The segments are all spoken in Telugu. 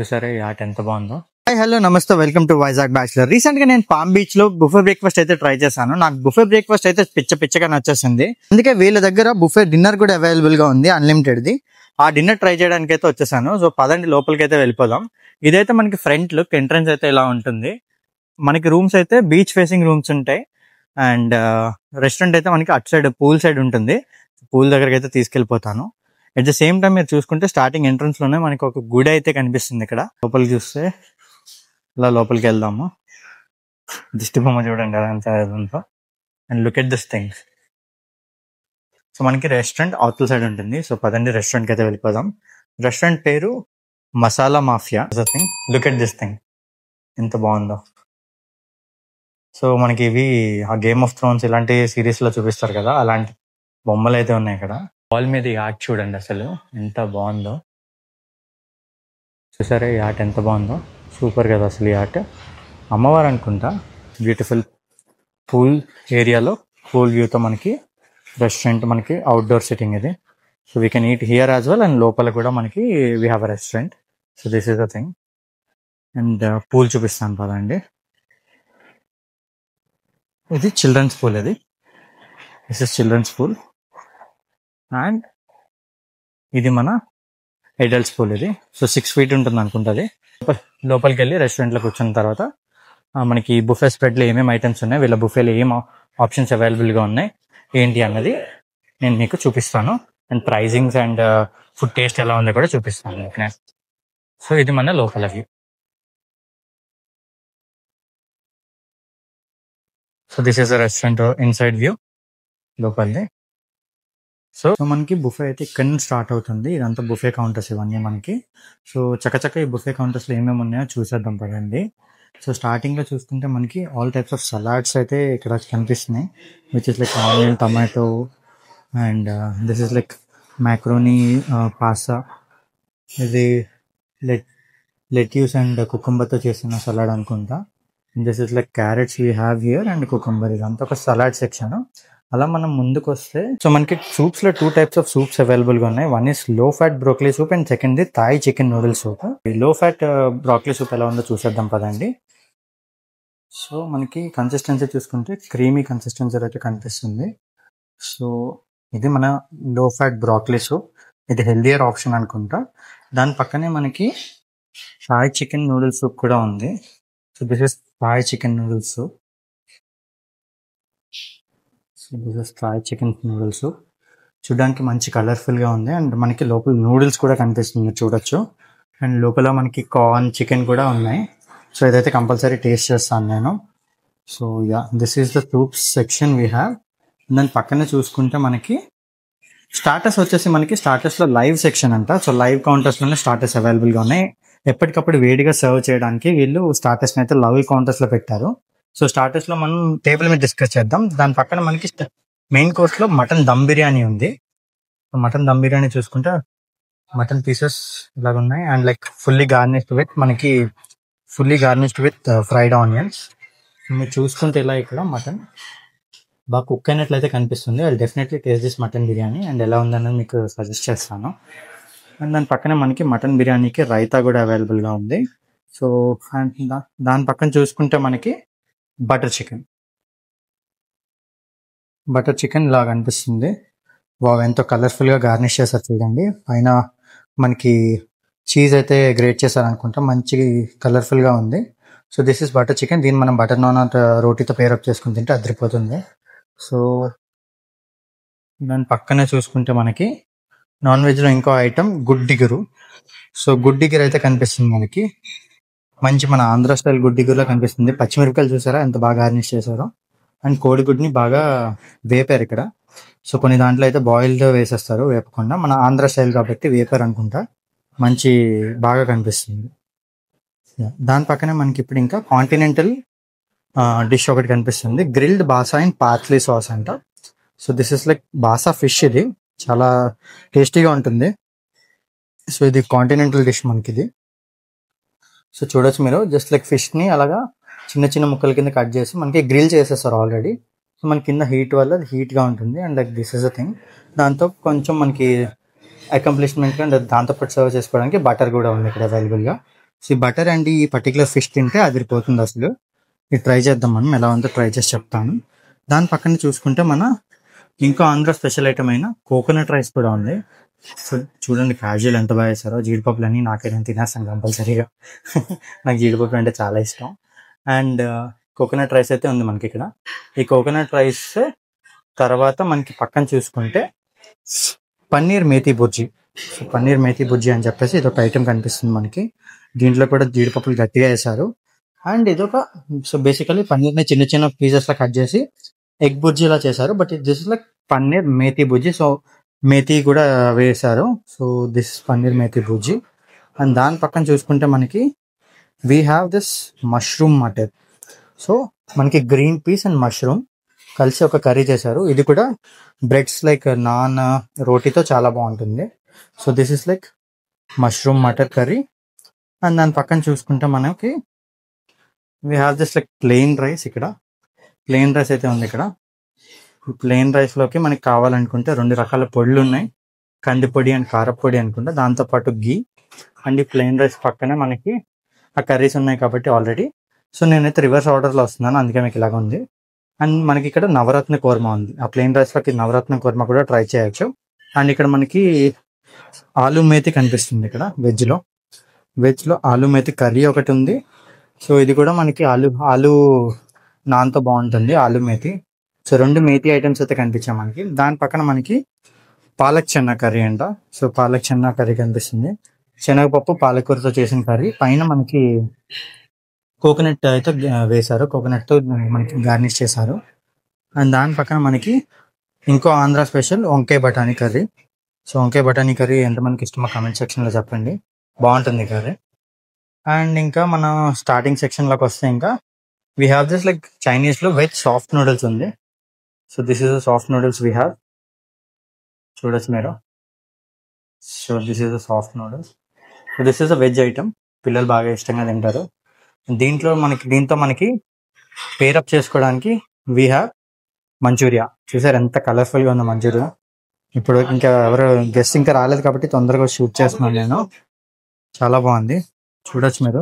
చూసారా ఈ ఆట ఎంత బాగుందో. హాయ్ హలో నమస్తే, welcome to Vizag bachelor. Recent గా నేను పామ్ బీచ్ లో బుఫే బ్రేక్ఫాస్ట్ అయితే ట్రై చేశాను. నాకు బుఫే బ్రేక్ఫాస్ట్ అయితే పిచ్చగా నచ్చేసింది. అందుకే వీళ్ళ దగ్గర బుఫే డిన్నర్ కూడా అవైలబుల్ గా ఉంది, అన్లిమిటెడ్ ది. ఆ డిన్నర్ ట్రై చేయడానికి అయితే వచ్చేసాను. సో పదండి లోపలికి అయితే వెళ్ళిపోదాం. ఇదైతే మనకి ఫ్రంట్ లుక్, ఎంట్రన్స్ అయితే ఇలా ఉంటుంది. మనకి రూమ్స్ అయితే బీచ్ ఫేసింగ్ రూమ్స్ ఉంటాయి. అండ్ రెస్టారెంట్ అయితే మనకి అటు సైడ్ పూల్ సైడ్ ఉంటుంది. పూల్ దగ్గరికి అయితే తీసుకెళ్ళిపోతాను. అట్ ద సేమ్ టైం మీరు చూసుకుంటే స్టార్టింగ్ ఎంట్రన్స్ లోనే మనకి ఒక గుడి అయితే కనిపిస్తుంది. ఇక్కడ లోపలికి చూస్తే ఇలా లోపలికి వెళ్దాము. దిష్టి బొమ్మ చూడండి అదంతా ఉందో. And look at this things. So మనకి రెస్టారెంట్ అవతల సైడ్ ఉంటుంది. సో పదండి రెస్టారెంట్కి అయితే వెళ్ళిపోదాం. రెస్టారెంట్ పేరు masala mafia. Look at this thing, ఎంత బాగుందో. సో మనకి ఇవి ఆ గేమ్ ఆఫ్ థ్రోన్స్ ఇలాంటి సిరీస్ లో చూపిస్తారు కదా, అలాంటి బొమ్మలు అయితే ఉన్నాయి ఇక్కడ. వాల్ మీద ఈ ఆర్ట్ చూడండి అసలు ఎంత బాగుందో. చూసారా ఈ ఆర్ట్ ఎంత బాగుందో, సూపర్ కదా అసలు ఈ ఆర్ట్. అమ్మవారు అనుకుంటా. బ్యూటిఫుల్ పూల్ ఏరియాలో పూల్ వ్యూతో మనకి రెస్టారెంట్, మనకి అవుట్డోర్ సిట్టింగ్ ఇది. So we can eat here as well. And లోపల కూడా మనకి we have a restaurant. So this is the thing. And pool చూపిస్తాను పదండి. ఇది children's pool. This is children's pool. And ఇది మన అడల్ట్స్ పూల్. ఇది సో 6 feet ఉంటుంది అనుకుంటుంది. లోపలికి వెళ్ళి రెస్టారెంట్లో కూర్చున్న తర్వాత మనకి బుఫే స్ప్రెడ్లో ఏమేమి ఐటమ్స్ ఉన్నాయి, వీళ్ళ బుఫేలో ఏం ఆప్షన్స్ అవైలబుల్గా ఉన్నాయి ఏంటి అన్నది నేను మీకు చూపిస్తాను. And pricings and food taste ఎలా ఉందో కూడా చూపిస్తాను. సో ఇది మన లోపల view. So this is the restaurant inside view లోపలిది. సో మనకి బుఫే అయితే ఇక్కడ నుంచి స్టార్ట్ అవుతుంది. ఇదంతా బుఫే కౌంటర్స్ ఇవన్నీ మనకి. సో చక్కచక్క ఈ బుఫే కౌంటర్స్లో ఏమేమి ఉన్నాయో చూసేద్దాం పదండి. సో స్టార్టింగ్లో చూసుకుంటే మనకి ఆల్ టైప్స్ ఆఫ్ సలాడ్స్ అయితే ఇక్కడ కనిపిస్తున్నాయి, which is like onion, tomato and this is like macaroni, pasta. ఇది లెట్యూస్ అండ్ కుకుంబర్తో చేసిన సలాడ్ అనుకుంటా. This is like carrots we have here and cucumber. ఇదంతా ఒక సలాడ్ సెక్షన్. అలా మనం ముందుకు వస్తే సో మనకి సూప్స్ లో 2 types ఆఫ్ సూప్స్ అవైలబుల్ గా ఉన్నాయి. One is low fat broccoli soup and second Thai chicken noodle soup. ఈ లో ఫ్యాట్ బ్రోకలీ సూప్ ఎలా ఉందో చూసేద్దాం పదండి. సో మనకి కన్సిస్టెన్సీ చూసుకుంటే క్రీమీ కన్సిస్టెన్సీ అయితే కనిపిస్తుంది. సో ఇది మన లో ఫ్యాట్ బ్రోకలీ సూప్. ఇది హెల్దియర్ ఆప్షన్ అనుకుంటా. దాని పక్కనే మనకి థాయ్ చికెన్ నూడిల్ సూప్ కూడా ఉంది. So this is Thai chicken noodle soup. Thai chicken noodles చూడడానికి మంచి కలర్ఫుల్ గా ఉంది. అండ్ మనకి లోపల నూడిల్స్ కూడా కనిపిస్తుంది, చూడొచ్చు. అండ్ లోపల మనకి కార్న్, చికెన్ కూడా ఉన్నాయి. సో ఇదైతే కంపల్సరీ టేస్ట్ చేస్తాను నేను. So yeah, this is the soups section we have. దాని పక్కనే చూసుకుంటే మనకి స్టార్టర్స్ వచ్చేసి మనకి స్టార్టర్స్ లో లైవ్ సెక్షన్ అంట. సో లైవ్ కౌంటర్స్ లోనే స్టార్టర్స్ అవైలబుల్ గా ఉన్నాయి. ఎప్పటికప్పుడు వేడిగా సర్వ్ చేయడానికి వీళ్ళు స్టార్టర్స్ అయితే లైవ్ కౌంటర్స్ లో పెట్టారు. సో స్టార్టర్స్ లో మనం టేబుల్ మీద డిస్కస్ చేద్దాం. దాని పక్కన మనకి మెయిన్ కోర్స్ లో మటన్ దమ్ బిర్యానీ ఉంది. మటన్ దమ్ బిర్యానీ చూసుకుంటే మటన్ పీసెస్ ఇలాగ ఉన్నాయి. And like fully garnished with fried onions. మీరు చూసుకుంటే ఇలా ఇక్కడ మటన్ బాగా కుక్ అయినట్లయితే కనిపిస్తుంది. అది definitely taste this mutton biryani. And ఎలా ఉందన్నది మీకు సజెస్ట్ చేస్తాను. అండ్ దాని పక్కనే మనకి మటన్ బిర్యానీకి రైతా కూడా అవైలబుల్ గా ఉంది. సో దాని పక్కన చూసుకుంటే మనకి బటర్ చికెన్ లాగా అనిపిస్తుంది. వావ్, ఎంతో కలర్ఫుల్ గా గార్నిష్ చేశారు చూడండి. పైన మనకి చీజ్ అయితే గ్రేట్ చేశారు అనుకుంటా, మంచి కలర్ఫుల్ గా ఉంది. So this is butter chicken. దీన్ని మనం బటర్ నాన్ రోటీతో పేరప్ చేసుకుని తింటే అదిరిపోతుంది. సో దాని పక్కనే చూసుకుంటే మనకి నాన్ వెజ్ లో ఇంకో ఐటమ్ గుడ్డిగురు. సో గుడ్డిగురు అయితే కనిపిస్తుంది మనకి. మంచి మన ఆంధ్ర స్టైల్ గుడ్డిగురులా కనిపిస్తుంది. పచ్చిమిరపకాయలు చూసారా ఎంత బాగా గార్నిష్ చేశారో. అండ్ కోడిగుడ్ని బాగా వేపారు ఇక్కడ. సో కొన్ని దాంట్లో అయితే బాయిల్డ్ వేసేస్తారు, వేపకుండా. మన ఆంధ్ర స్టైల్ కాబట్టి వేపారు అనుకుంటా. మంచి బాగా కనిపిస్తుంది. దాని పక్కనే మనకి ఇప్పుడు ఇంకా కాంటినెంటల్ డిష్ ఒకటి కనిపిస్తుంది, grilled basa and parsley sauce అంట. So this is like basa fish. ఇది చాలా టేస్టీగా ఉంటుంది. సో ఇది కాంటినెంటల్ డిష్ మనకి ఇది. సో చూడొచ్చు మీరు, జస్ట్ లైక్ ఫిష్ ని అలాగా చిన్న చిన్న ముక్కల కింద కట్ చేసి మనకి గ్రిల్ చేసేస్తారు ఆల్రెడీ. సో మన కింద హీట్ వల్ల అది హీట్గా ఉంటుంది. And like this is a thing. దాంతో కొంచెం మనకి అకంప్లిష్మెంట్గా దాంతోపాటు సర్వ్ చేసుకోవడానికి బటర్ కూడా ఉంది ఇక్కడ అవైలబుల్గా. సో ఈ బటర్ అండ్ ఈ పర్టికులర్ ఫిష్ తింటే అదిరిపోతుంది అసలు. ఇది ట్రై చేద్దాం మనం, ఎలా ఉందో ట్రై చేసి చెప్తాను. దాని పక్కన చూసుకుంటే మన ఇంకో ఆంధ్ర స్పెషల్ ఐటమ్ అయిన కోకోనట్ రైస్ కూడా ఉంది. సో చూడండి క్యాజువల్ ఎంత బాగా వేస్తారో. జీడిపప్పులు అన్నీ నాకైనా తినేస్తాను కంపల్సరీగా. నాకు జీడిపప్పులు అంటే చాలా ఇష్టం. అండ్ కోకోనట్ రైస్ అయితే ఉంది మనకి ఇక్కడ. ఈ కోకోనట్ రైస్ తర్వాత మనకి పక్కన చూసుకుంటే పన్నీర్ మేథీ బుర్జీ. సో పన్నీర్ మేథీ బుర్జీ అని చెప్పేసి ఇదొక ఐటెం కనిపిస్తుంది మనకి. దీంట్లో కూడా జీడిపప్పులు గట్టిగా వేశారు. అండ్ ఇదొక సో బేసికలీ పన్నీర్ని చిన్న చిన్న పీసెస్ లా కట్ చేసి ఎగ్ బుర్జీలా చేశారు. But this is like paneer methi bhurji. So methi కూడా వేశారు. So this paneer methi bhurji. And దాని పక్కన చూసుకుంటే మనకి we have this mushroom matar. So మనకి గ్రీన్ పీస్ అండ్ మష్రూమ్ కలిసి ఒక కర్రీ చేశారు. ఇది కూడా బ్రెడ్స్ లైక్ నాన్ రోటీతో చాలా బాగుంటుంది. So this is like mushroom matar curry. And దాని పక్కన చూసుకుంటే మనకి we have this like plain rice. ఇక్కడ ప్లెయిన్ రైస్ అయితే ఉంది. ఇక్కడ ప్లెయిన్ రైస్లోకి మనకి కావాలనుకుంటే 2 రకాల పొడులు ఉన్నాయి, కందిపొడి అండ్ కారపొడి అనుకుంటా. దాంతోపాటు గీ అండ్ ఈ ప్లెయిన్ రైస్ పక్కనే మనకి ఆ కర్రీస్ ఉన్నాయి కాబట్టి ఆల్రెడీ. సో నేనైతే రివర్స్ ఆర్డర్లో వస్తున్నాను, అందుకే మీకు ఇలాగ ఉంది. అండ్ మనకి ఇక్కడ నవరత్న కోర్మా ఉంది. ఆ ప్లెయిన్ రైస్లోకి నవరత్న కోర్మా కూడా ట్రై చేయొచ్చు. అండ్ ఇక్కడ మనకి ఆలు మేతి కనిపిస్తుంది. ఇక్కడ వెజ్లో ఆలు మేతి కర్రీ ఒకటి ఉంది. సో ఇది కూడా మనకి ఆలు నాన్తో బాగుంటుంది, ఆలు మేతి. సో 2 మేతి ఐటమ్స్ అయితే కనిపించాయి మనకి. దాని పక్కన మనకి పాలక్ చెన్నా కర్రీ అంట. సో పాలక్ చెన్నా కర్రీ కనిపిస్తుంది. శనగపప్పు పాలకూరతో చేసిన కర్రీ. పైన మనకి కోకోనట్ అయితే వేశారు, కోకోనట్తో మనకి గార్నిష్ చేశారు. అండ్ దాని పక్కన మనకి ఇంకో ఆంధ్ర స్పెషల్ వంకాయ బఠానీ కర్రీ. సో వంకాయ బఠానీ కర్రీ ఎంతమందికి ఇష్టమో కామెంట్ సెక్షన్లో చెప్పండి, బాగుంటుంది కర్రీ. అండ్ ఇంకా మన స్టార్టింగ్ సెక్షన్లోకి వస్తే ఇంకా వీ హ్యావ్ దిస్ లైక్ చైనీస్లో వెజ్ సాఫ్ట్ నూడిల్స్ ఉంది. So this is soft noodles we have, చూడొచ్చు మీరు. So this is soft noodles. So this is a veg item, పిల్లలు బాగా ఇష్టంగా తింటారు. దీంతో మనకి పేరప్ చేసుకోవడానికి వీ హ్యావ్ మంచూరియా. చూసారు ఎంత కలర్ఫుల్గా ఉందో మంచూరియా. ఇప్పుడు ఇంకా ఎవరు గెస్ట్ ఇంకా రాలేదు కాబట్టి తొందరగా షూట్ చేస్తున్నాను నేను. చాలా బాగుంది, చూడొచ్చు మీరు.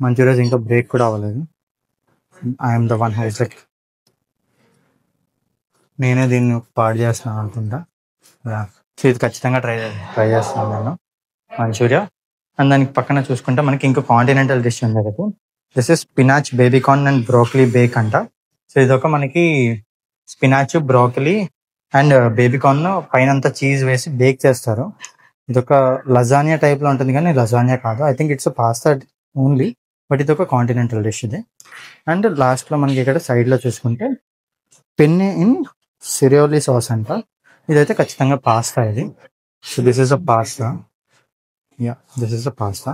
మంచూరియా ఇంకా బ్రేక్ కూడా అవ్వలేదు. I'm the one house like నేనే దీన్ని పాడు చేస్తున్నాను అనుకుంటా. సో ఇది ఖచ్చితంగా ట్రై చేస్తున్నాను నేను, మంచూరియా. అండ్ దానికి పక్కన చూసుకుంటే మనకి ఇంకో కాంటినెంటల్ డిష్ ఉంది కదా. This is spinach baby corn and broccoli bake అంట. సో ఇదొక మనకి స్పినాచ్, బ్రోకలీ అండ్ బేబీకార్న్ పైన అంతా చీజ్ వేసి బేక్ చేస్తారు. ఇదొక లజానియా టైప్లో ఉంటుంది, కానీ లజానియా కాదు. I think it's pasta only, but ఇదొక కాంటినెంటల్ డిష్ ఇది. అండ్ లాస్ట్లో మనకి ఇక్కడ సైడ్లో చూసుకుంటే పెన్నె ఇన్ సిరియోలీ సాస్ అంట. ఇదైతే ఖచ్చితంగా పాస్తా ఇది. So this is a pasta. This is a pasta.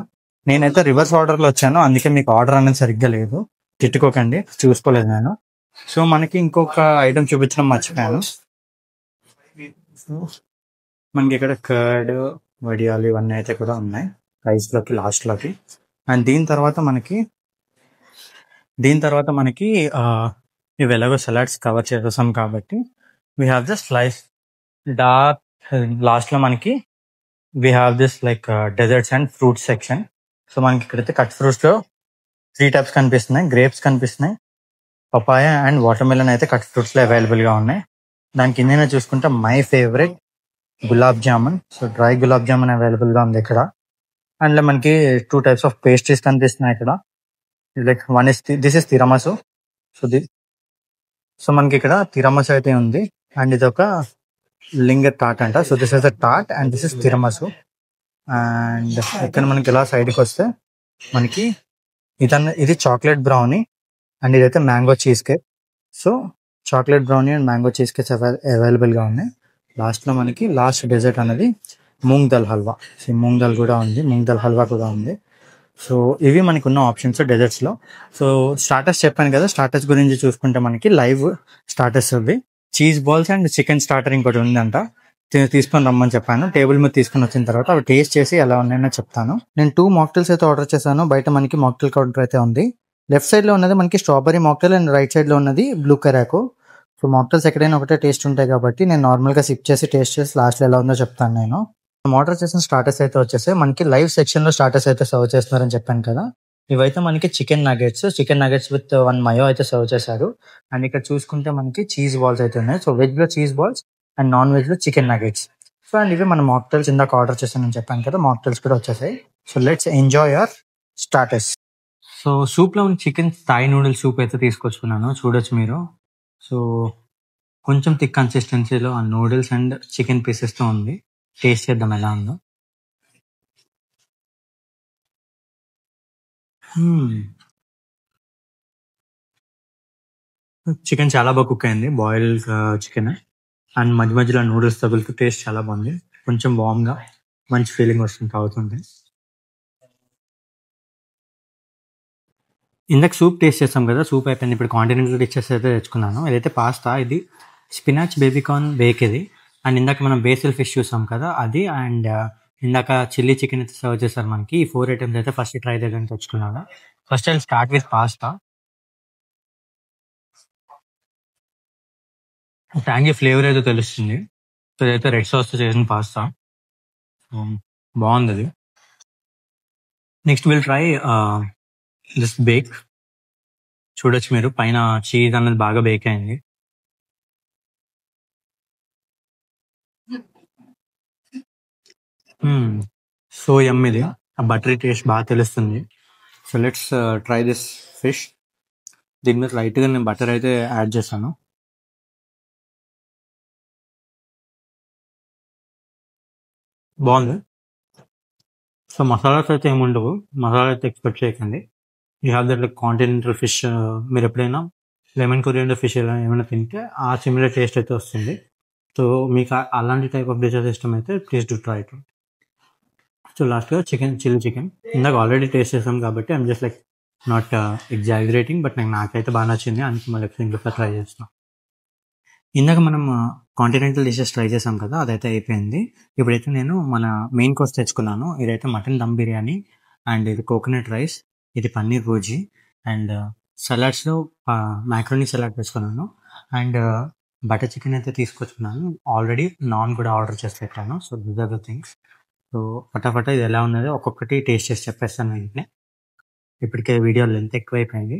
నేనైతే రివర్స్ ఆర్డర్లో వచ్చాను, అందుకే మీకు ఆర్డర్ అనేది సరిగ్గా లేదు, తిట్టుకోకండి, చూసుకోలేదు నేను. సో మనకి ఇంకొక ఐటమ్ చూపించడం మర్చిపోయాను. మనకి ఇక్కడ కర్డ్, వడియాలు ఇవన్నీ అయితే కూడా ఉన్నాయి రైస్లోకి లాస్ట్లోకి. అండ్ దీని తర్వాత మనకి ఇవి ఎలాగో సలాడ్స్ కవర్ చేసేసాం కాబట్టి we have this slice dark. లాస్ట్లో మనకి we have this like desserts and fruits section. So మనకి ఇక్కడైతే కట్ ఫ్రూట్స్లో 3 టైప్స్ కనిపిస్తున్నాయి. గ్రేప్స్ కనిపిస్తున్నాయి, పపాయ అండ్ వాటర్ మెలన్ అయితే కట్ ఫ్రూట్స్లో అవైలబుల్గా ఉన్నాయి. దాని కింద చూసుకుంటే my favourite gulab jamun. So dry gulab jamun అవైలబుల్గా ఉంది ఇక్కడ. అండ్ మనకి 2 టైప్స్ ఆఫ్ పేస్ట్రీస్ కనిపిస్తున్నాయి ఇక్కడ. Like one is this is tiramisu. So మనకి ఇక్కడ తిరమసు అయితే ఉంది. అండ్ ఇది ఒక లింగర్ టాట్ అంట. సో దిస్ ఇస్ ద టాట్ and this is tiramisu. And ఇక్కడ మనకి ఇలా సైడ్కి వస్తే మనకి ఇది చాక్లెట్ బ్రౌనీ అండ్ ఇదైతే mango cheesecake. So chocolate brownie and mango cheesecakes అవైలబుల్గా ఉన్నాయి. లాస్ట్లో మనకి లాస్ట్ డెజర్ట్ అనేది మూంగ్ దాల్ హల్వా. సో మూంగ్ దాల్ కూడా ఉంది, మూంగ్ దాల్ హల్వా కూడా ఉంది. సో ఇవి మనకు ఉన్న ఆప్షన్స్ డెజర్ట్స్లో. సో స్టార్టర్స్ చెప్పాను కదా, స్టార్టర్స్ గురించి చూసుకుంటే మనకి లైవ్ స్టార్టర్స్ అవి cheese balls and chicken starter ఇంకోటి ఉందంట. తీసుకొని రమ్మని చెప్పాను. టేబుల్ మీద తీసుకొని వచ్చిన తర్వాత అవి టేస్ట్ చేసి ఎలా ఉన్నాయో చెప్తాను. నేను 2 మాక్టైల్స్ అయితే ఆర్డర్ చేశాను. బయట మనకి మాక్టైల్ కౌంటర్ అయితే ఉంది. లెఫ్ట్ సైడ్ లో ఉన్నది మనకి strawberry mocktail and right side లో ఉన్నది బ్లూ కరాకో. సో మాక్టైల్స్ ఎక్కడైనా ఒకటే టేస్ట్ ఉంటాయి కాబట్టి నేను నార్మల్ గా సిప్ చేసి టేస్ట్ చేసి లాస్ట్ లో ఎలా ఉందో చెప్తాను నేను. ఆర్డర్ చేసిన స్టార్టర్స్ అయితే వచ్చేసాయి. మనకి లైవ్ సెక్షన్ లో స్టార్టర్స్ అయితే సర్వ్ చేస్తున్నారని చెప్పాను కదా. ఇవైతే మనకి చికెన్ నగెట్స్ విత్ 1 మయో అయితే సర్వ్ చేశారు. అండ్ ఇక్కడ చూసుకుంటే మనకి చీజ్ బాల్స్ అయితే ఉన్నాయి. సో వెజ్ లో cheese balls and non veg లో చికెన్ నగెట్స్. సో అండ్ ఇవి మన మాక్టైల్స్ ఇందాక ఆర్డర్ చేశానని చెప్పాను కదా, మాక్టైల్స్ కూడా వచ్చేసాయి. So let's enjoy hour starters. So soup లో చికెన్ థాయ్ నూడిల్స్ సూప్ అయితే తీసుకొచ్చుకున్నాను, చూడొచ్చు మీరు. సో కొంచెం థిక్ కన్సిస్టెన్సీలో ఆ నూడిల్స్ అండ్ చికెన్ పీసెస్ తో ఉంది. టేస్ట్ చేద్దాం ఎలా ఉందో. చికెన్ చాలా బాగా కుక్ అయింది, బాయిల్ చికెన్. అండ్ మధ్య మధ్యలో నూడిల్స్ తగులుతూ టేస్ట్ చాలా బాగుంది. కొంచెం వామ్ గా మంచి ఫీలింగ్ వస్తుంది తాగుతుంది. ఇందాక సూప్ టేస్ట్ చేస్తాం కదా, సూప్ అయిపోయింది. ఇప్పుడు కాంటినెంటల్ డిషెస్ అయితే తెచ్చుకున్నాను. ఇదైతే పాస్తా, ఇది స్పినాచ్ బేబీకార్న్ బేక్ ఇది. అండ్ ఇందాక మనం బేసిల్ ఫిష్ చూసాం కదా అది. అండ్ ఇందాక చిల్లీ చికెన్ అయితే సర్వ్ చేశారు మనకి. ఈ 4 ఐటమ్స్ అయితే ఫస్ట్ ట్రై చేయడానికి తెచ్చుకున్నాను. First I start with pasta. Tangy flavour అయితే తెలుస్తుంది. సో ఇదైతే రెడ్ సాస్ తో చేసిన పాస్తా, బాగుంది అది. Next will try this bake. చూడొచ్చు మీరు, పైన చీజ్ అన్నది బాగా బేక్ అయింది. సో యమ్ ఇది, ఆ బటరీ టేస్ట్ బాగా తెలుస్తుంది. So let's try this fish. దీని మీద లైట్ గా నేను బటర్ అయితే యాడ్ చేశాను. బాగుంది. సో మసాలాస్ అయితే ఏముండవు, మసాలా అయితే ఎక్స్పెక్ట్ చేయకండి. You have that like continental fish. మీరు ఎప్పుడైనా లెమన్ కొరియండర్ ఫిష్ ఇలా ఏమైనా తింటే ఆ సిమిలర్ టేస్ట్ అయితే వస్తుంది. సో మీకు అలాంటి టైప్ ఆఫ్ డిషెస్ ఇష్టం అయితే please do try it. So లాస్ట్గా చిల్లీ చికెన్ ఇందాక ఆల్రెడీ టేస్ట్ చేసాం కాబట్టి I'm just like not exaggerating, but నాకైతే బాగా నచ్చింది, అందుకే మళ్ళీ ఇంకొకసారి ట్రై చేస్తున్నాం. ఇందాక మనం కాంటినెంటల్ డిషెస్ ట్రై చేసాం కదా, అదైతే అయిపోయింది. ఇప్పుడైతే నేను మన మెయిన్ కోర్స్ తెచ్చుకున్నాను. ఇదైతే మటన్ దమ్ బిర్యానీ, అండ్ ఇది కోకోనట్ రైస్, ఇది పన్నీర్ భూజీ, అండ్ సలాడ్స్లో మ్యాక్రోనీ సలాడ్ తెచ్చుకున్నాను. అండ్ బటర్ చికెన్ అయితే తీసుకొచ్చుకున్నాను. ఆల్రెడీ నాన్ కూడా ఆర్డర్ చేసి పెట్టాను. So these are the things. సో ఫటాఫట ఇది ఎలా ఉన్నదో ఒక్కొక్కటి టేస్ట్ చేసి చెప్పేస్తాను వెంటనే. ఇప్పటికే వీడియో లెంత్ ఎక్కువైపోయింది.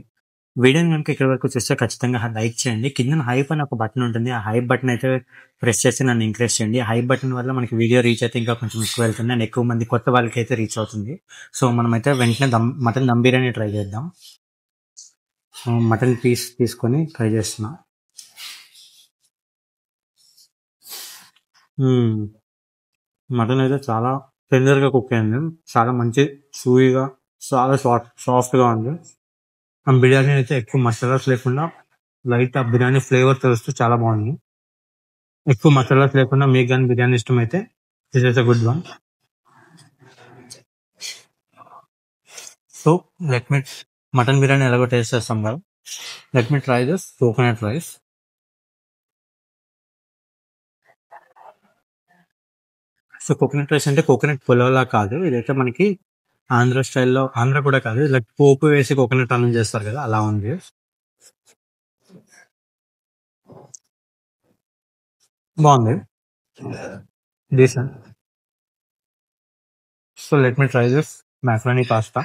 వీడియోని కనుక ఇక్కడ వరకు చూస్తే ఖచ్చితంగా లైక్ చేయండి. కింద హైప్ అని ఒక బటన్ ఉంటుంది, ఆ హైప్ బటన్ అయితే ప్రెస్ చేసి నన్ను ఎంకరేజ్ చేయండి. హైప్ బటన్ వల్ల మనకి వీడియో రీచ్ అయితే ఇంకా కొంచెం ఎక్కువ వెళ్తుంది అండ్ ఎక్కువ మంది కొత్త వాళ్ళకి అయితే రీచ్ అవుతుంది. సో మనమైతే వెంటనే మటన్ దమ్ బిర్యానీ ట్రై చేద్దాం. మటన్ పీస్ తీసుకొని ట్రై చేస్తున్నా. మటన్ అయితే చాలా టెండర్గా కుక్ అయింది, చాలా మంచి సూయిగా, చాలా సాఫ్ట్గా ఉంది. ఆ బిర్యానీ అయితే ఎక్కువ మసాలాస్ లేకుండా లైట్ ఆ బిర్యానీ ఫ్లేవర్ తెలుస్తూ చాలా బాగుంది. ఎక్కువ మసాలాస్ లేకుండా మీకు కానీ బిర్యానీ ఇష్టం అయితే this is a good one. So let me mutton biryani ఎలాగో టేస్ట్ చేస్తాం కదా, let me try this coconut rice. So coconut rice అంటే కోకోనట్ పులావ్లా కాదు, ఇదైతే మనకి ఆంధ్ర స్టైల్లో, ఆంధ్ర కూడా కాదు, లైక్ పోపు వేసి కోకోనట్ అన్నం చేస్తారు కదా అలా ఉంది. బాగుంది, decent. So let me try this macaroni pasta.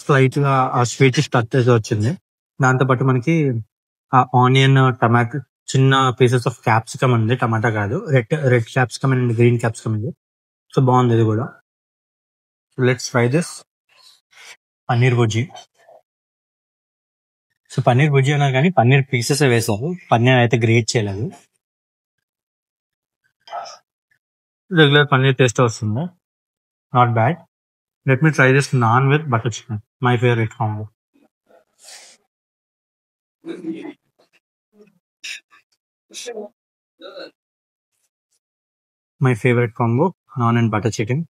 Slight గా ఆ స్వీట్ టచ్ అయితే వచ్చింది. దాంతోపాటు మనకి ఆ ఆనియన్, టమాటో, చిన్న పీసెస్ ఆఫ్ క్యాప్సికమ్ ఉంది, టమాటా కాదు, red capsicum and green capsicum ఉంది. సో బాగుంది ఇది కూడా. Let's try this paneer bhurji. So paneer bhurji అన్నా కానీ పన్నీర్ పీసెస్ వేసారు, పన్నీర్ అయితే గ్రేట్ చేయలేదు. రెగ్యులర్ పన్నీర్ టేస్ట్ వస్తుంది, not bad. Let me try this naan with butter chicken, my favourite combo. My favourite combo, naan and butter chicken.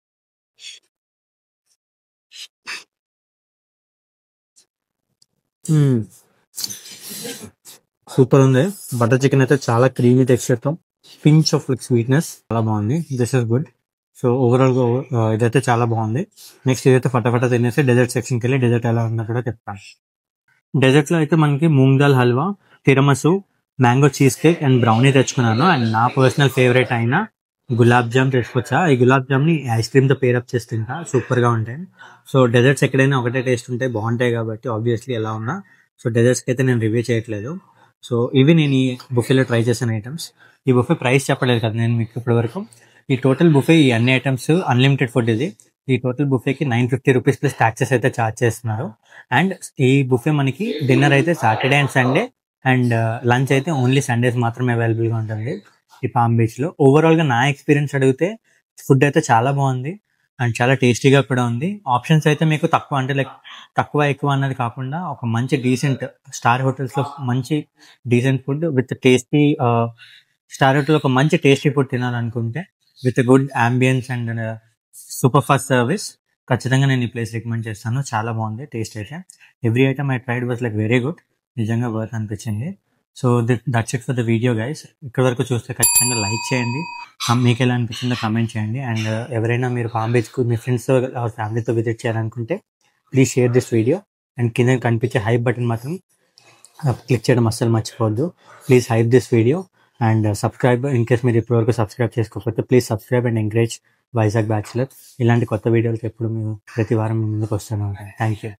Super ఉంది. బటర్ చికెన్ అయితే చాలా క్రీమీ టెక్స్చర్తో, పించ్ ఆఫ్ లైక్ స్వీట్నెస్, చాలా బాగుంది. This is good. So overall గా ఇదైతే చాలా బాగుంది. నెక్స్ట్ ఇదైతే ఫటాఫట తినేసి డెజర్ట్ సెక్షన్కి వెళ్ళి డెజర్ట్ ఎలా ఉందో కూడా చెప్తాను. డెజర్ట్ లో అయితే మనకి moong dal halwa, తిరమసు, mango cheese cake and brownie తెచ్చుకున్నాను. అండ్ నా పర్సనల్ ఫేవరెట్ అయిన గులాబ్ జామ్ తెచ్చుకొచ్చా. ఈ గులాబ్ జామ్ని ఐస్ క్రీమ్తో పేరప్ చేసి తింటా, సూపర్గా ఉంటాయి. సో డెజర్ట్స్ ఎక్కడైనా ఒకటే టేస్ట్ ఉంటాయి, బాగుంటాయి కాబట్టి ఆబ్వియస్లీ ఎలా ఉన్నా. సో డెజర్ట్స్కి అయితే నేను రివ్యూ చేయట్లేదు. సో ఇవి నేను ఈ బుఫేలో ట్రై చేసిన ఐటమ్స్. ఈ బుఫే ప్రైస్ చెప్పలేదు కదా నేను మీకు ఇప్పటి వరకు. ఈ టోటల్ బుఫే, ఈ అన్ని ఐటమ్స్ అన్లిమిటెడ్ ఫుడ్ ఇది. ఈ టోటల్ బుఫేకి 950 రూపీస్ ప్లస్ ట్యాక్సెస్ అయితే ఛార్జ్ చేస్తున్నారు. అండ్ ఈ బుఫే మనకి డిన్నర్ అయితే Saturday and Sunday, and lunch అయితే ఓన్లీ సండేస్ మాత్రమే అవైలబుల్గా ఉంటుంది ఈ పామ్ బీచ్లో. ఓవరాల్గా నా ఎక్స్పీరియన్స్ అడిగితే ఫుడ్ అయితే చాలా బాగుంది అండ్ చాలా టేస్టీగా కూడా ఉంది. ఆప్షన్స్ అయితే మీకు తక్కువ, అంటే లైక్ తక్కువ ఎక్కువ అన్నది కాకుండా ఒక మంచి డీసెంట్ స్టార్ హోటల్స్లో మంచి decent food with tasty, star hotel ఒక మంచి టేస్టీ ఫుడ్ తినాలనుకుంటే with good ambience and super fast service, ఖచ్చితంగా నేను ఈ ప్లేస్ రికమెండ్ చేస్తాను. చాలా బాగుంది టేస్ట్ అయితే. Every item I tried was like very good, నిజంగా వర్త్ అనిపించింది. So that's it for the video guys. ఇక్కడ వరకు చూస్తే ఖచ్చితంగా లైక్ చేయండి, మీకు ఎలా అనిపించిందో కమెంట్ చేయండి. అండ్ ఎవరైనా మీరు పామ్ బీచ్కు మీ ఫ్రెండ్స్తో ఫ్యామిలీతో విజిట్ చేయాలనుకుంటే please share this video. And కింద కనిపించే హైప్ బటన్ మాత్రం క్లిక్ చేయడం అస్సలు మర్చిపోవద్దు. Please hype this video and subscribe. In case మీరు ఇప్పటివరకు సబ్స్క్రైబ్ చేసుకోకపోతే please subscribe and encourage Vizag bachelor. ఇలాంటి కొత్త వీడియోలకి ఎప్పుడు మేము ప్రతి వారం ముందుకు వస్తూనే ఉంటాం. Thank you.